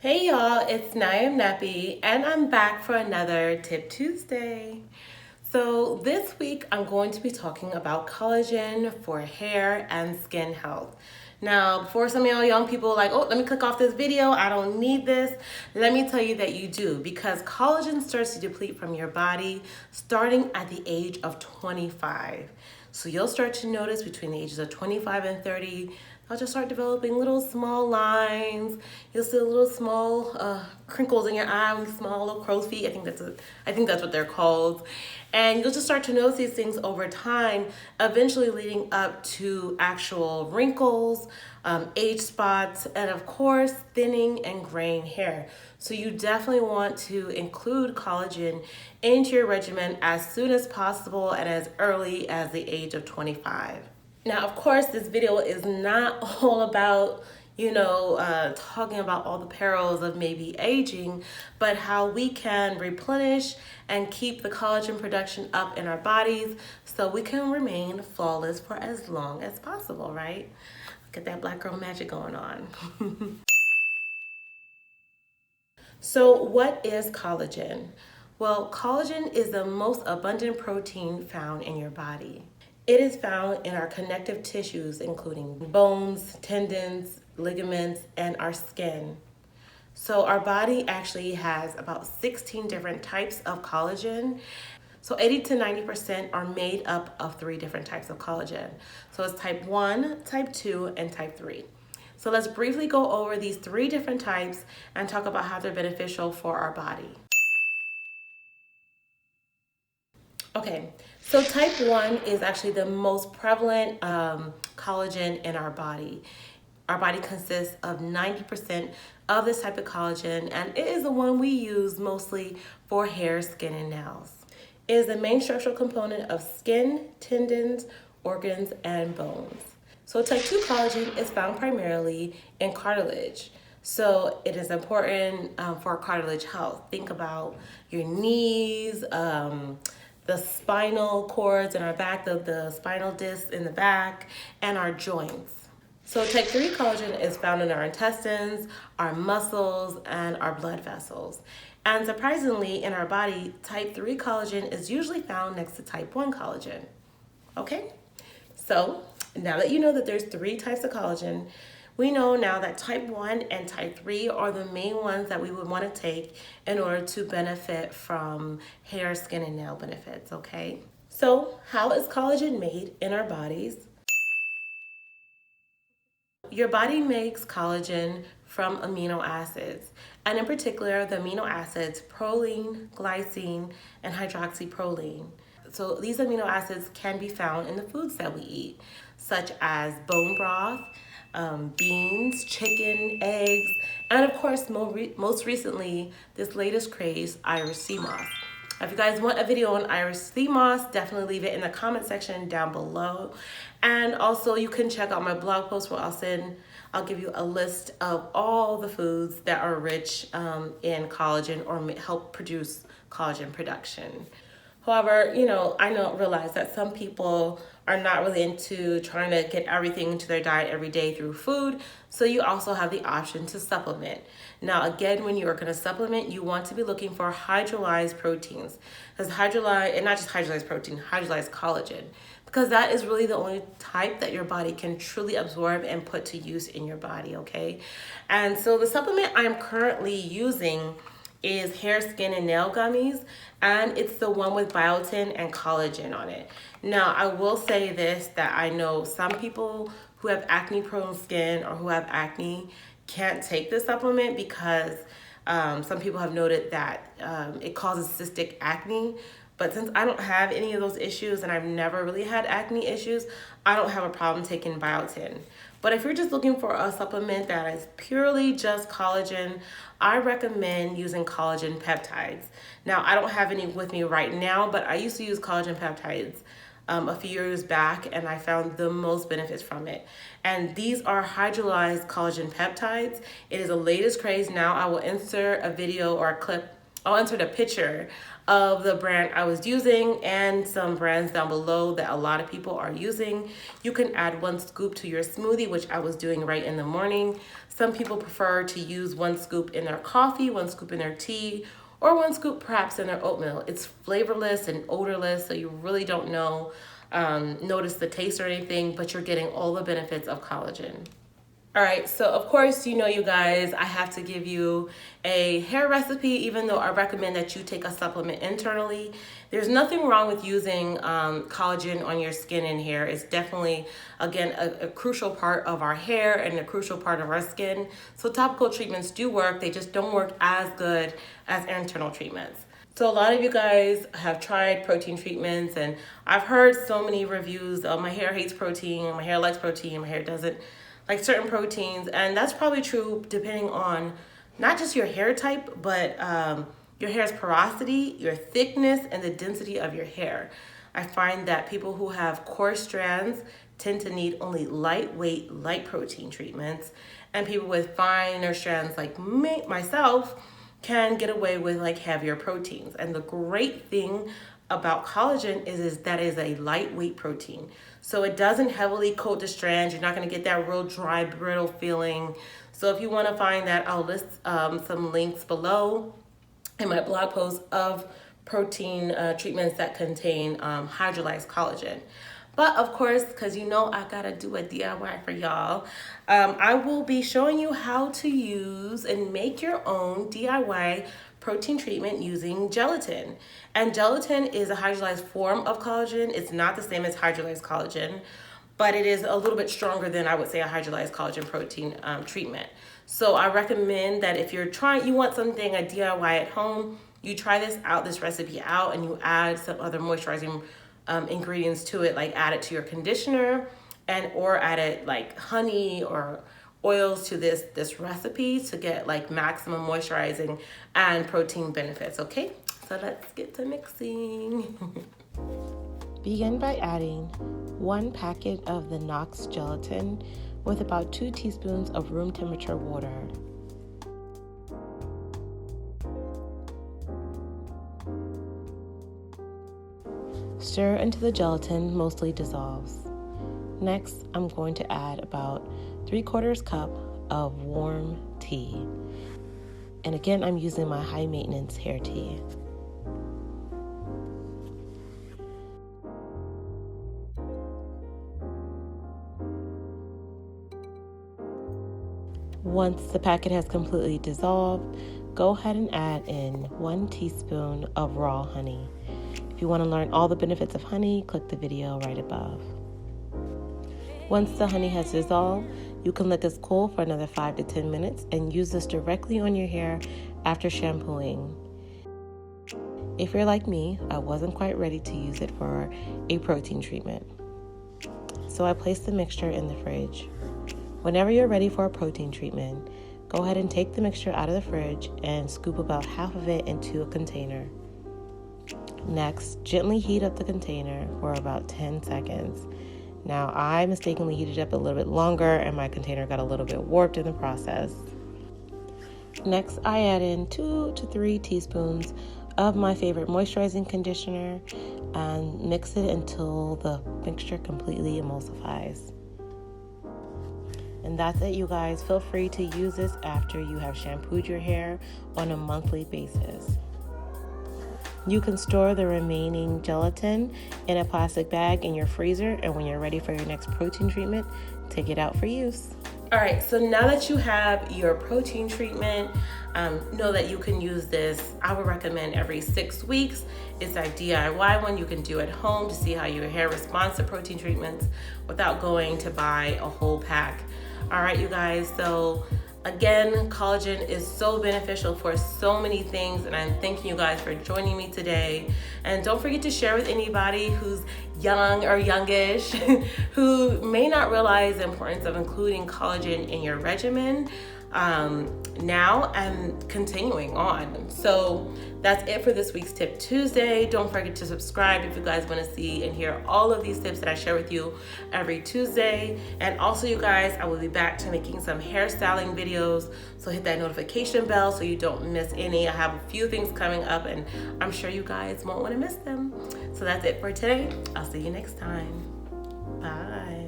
Hey y'all, it's NowIAmNappy and I'm back for another Tip Tuesday. So this week I'm going to be talking about collagen for hair and skin health. Now, before some of y'all young people are like, oh, let me click off this video, I don't need this. Let me tell you that you do, because collagen starts to deplete from your body starting at the age of 25. So you'll start to notice between the ages of 25 and 30, I'll just start developing little small lines. You'll see little small crinkles in your eye, small little crow's feet. I think that's what they're called. And you'll just start to notice these things over time, eventually leading up to actual wrinkles, age spots, and of course, thinning and graying hair. So you definitely want to include collagen into your regimen as soon as possible and as early as the age of 25. Now, of course, this video is not all about, talking about all the perils of maybe aging, but how we can replenish and keep the collagen production up in our bodies so we can remain flawless for as long as possible, right? Get that black girl magic going on. So what is collagen? Well, collagen is the most abundant protein found in your body. It is found in our connective tissues, including bones, tendons, ligaments, and our skin. So our body actually has about 16 different types of collagen. So 80 to 90% are made up of 3 different types of collagen. So it's type 1, type 2, and type 3. So let's briefly go over these 3 different types and talk about how they're beneficial for our body. Okay, so type 1 is actually the most prevalent collagen in our body. Our body consists of 90% of this type of collagen, and it is the one we use mostly for hair, skin, and nails. It is the main structural component of skin, tendons, organs, and bones. So type 2 collagen is found primarily in cartilage. So it is important for cartilage health. Think about your knees, the spinal cords in our back, the spinal discs in the back, and our joints. So type 3 collagen is found in our intestines, our muscles, and our blood vessels. And surprisingly, in our body, type 3 collagen is usually found next to type 1 collagen. Okay? So now that you know that there's 3 types of collagen, we know now that type 1 and type 3 are the main ones that we would want to take in order to benefit from hair, skin, and nail benefits, okay? So how is collagen made in our bodies? Your body makes collagen from amino acids, and in particular, the amino acids proline, glycine, and hydroxyproline. So these amino acids can be found in the foods that we eat, such as bone broth, beans, chicken, eggs, and of course, most recently, this latest craze, Irish sea moss. If you guys want a video on Irish sea moss, definitely leave it in the comment section down below. And also you can check out my blog post where I'll give you a list of all the foods that are rich in collagen or help produce collagen production. However, I realize that some people are not really into trying to get everything into their diet every day through food. So you also have the option to supplement. Now, again, when you are going to supplement, you want to be looking for hydrolyzed proteins. Because and not just hydrolyzed protein, hydrolyzed collagen. Because that is really the only type that your body can truly absorb and put to use in your body, okay? And so the supplement I'm currently using is hair, skin, and nail gummies, and it's the one with biotin and collagen on it. Now, I will say this, that I know some people who have acne-prone skin or who have acne can't take this supplement because some people have noted that it causes cystic acne. But since I don't have any of those issues and I've never really had acne issues, I don't have a problem taking biotin. But if you're just looking for a supplement that is purely just collagen, I recommend using collagen peptides. Now, I don't have any with me right now, but I used to use collagen peptides a few years back, and I found the most benefits from it. And these are hydrolyzed collagen peptides. It is the latest craze now. I will insert a video or a clip I'll insert a picture of the brand I was using and some brands down below that a lot of people are using. You can add 1 scoop to your smoothie, which I was doing right in the morning. Some people prefer to use 1 scoop in their coffee, 1 scoop in their tea, or 1 scoop perhaps in their oatmeal. It's flavorless and odorless, so you really don't notice the taste or anything, but you're getting all the benefits of collagen. All right, so of course, you guys, I have to give you a hair recipe, even though I recommend that you take a supplement internally. There's nothing wrong with using collagen on your skin and hair. It's definitely, again, a crucial part of our hair and a crucial part of our skin. So topical treatments do work. They just don't work as good as internal treatments. So a lot of you guys have tried protein treatments, and I've heard so many reviews of my hair hates protein, my hair likes protein, my hair doesn't like certain proteins. And that's probably true depending on not just your hair type, but your hair's porosity, your thickness, and the density of your hair. I find that people who have coarse strands tend to need only lightweight, light protein treatments. And people with finer strands like myself can get away with like heavier proteins. And the great thing about collagen is that it is a lightweight protein. So it doesn't heavily coat the strands. You're not gonna get that real dry, brittle feeling. So if you wanna find that, I'll list some links below in my blog post of protein treatments that contain hydrolyzed collagen. But of course, because I gotta do a DIY for y'all, I will be showing you how to use and make your own DIY protein treatment using gelatin. And gelatin is a hydrolyzed form of collagen. It's not the same as hydrolyzed collagen, but it is a little bit stronger than, I would say, a hydrolyzed collagen protein treatment. So I recommend that if you want something, a DIY at home, you try this recipe out, and you add some other moisturizing ingredients to it, like add it to your conditioner or add it like honey or oils to this recipe to get like maximum moisturizing and protein benefits. Okay, so let's get to mixing. Begin by adding 1 packet of the Knox gelatin with about 2 teaspoons of room temperature water. Stir until the gelatin mostly dissolves. Next, I'm going to add about 3/4 cup of warm tea. And again, I'm using my high maintenance hair tea. Once the packet has completely dissolved, go ahead and add in 1 teaspoon of raw honey. If you want to learn all the benefits of honey, click the video right above. Once the honey has dissolved, you can let this cool for another 5 to 10 minutes and use this directly on your hair after shampooing. If you're like me, I wasn't quite ready to use it for a protein treatment. So I placed the mixture in the fridge. Whenever you're ready for a protein treatment, go ahead and take the mixture out of the fridge and scoop about half of it into a container. Next, gently heat up the container for about 10 seconds. Now, I mistakenly heated up a little bit longer and my container got a little bit warped in the process. Next, I add in 2 to 3 teaspoons of my favorite moisturizing conditioner and mix it until the mixture completely emulsifies. And that's it, you guys. Feel free to use this after you have shampooed your hair on a monthly basis. You can store the remaining gelatin in a plastic bag in your freezer, and when you're ready for your next protein treatment, take it out for use. All right, so now that you have your protein treatment, know that you can use this. I would recommend every 6 weeks. It's a DIY one you can do at home to see how your hair responds to protein treatments without going to buy a whole pack. All right, you guys, so again, collagen is so beneficial for so many things, and I'm thanking you guys for joining me today. And don't forget to share with anybody who's young or youngish who may not realize the importance of including collagen in your regimen. now and continuing on. So that's it for this week's Tip Tuesday. Don't forget to subscribe if you guys want to see and hear all of these tips that I share with you every Tuesday. And also, you guys, I will be back to making some hairstyling videos, so hit that notification bell so you don't miss any. I have a few things coming up and I'm sure you guys won't want to miss them. So that's it for today. I'll see you next time. Bye.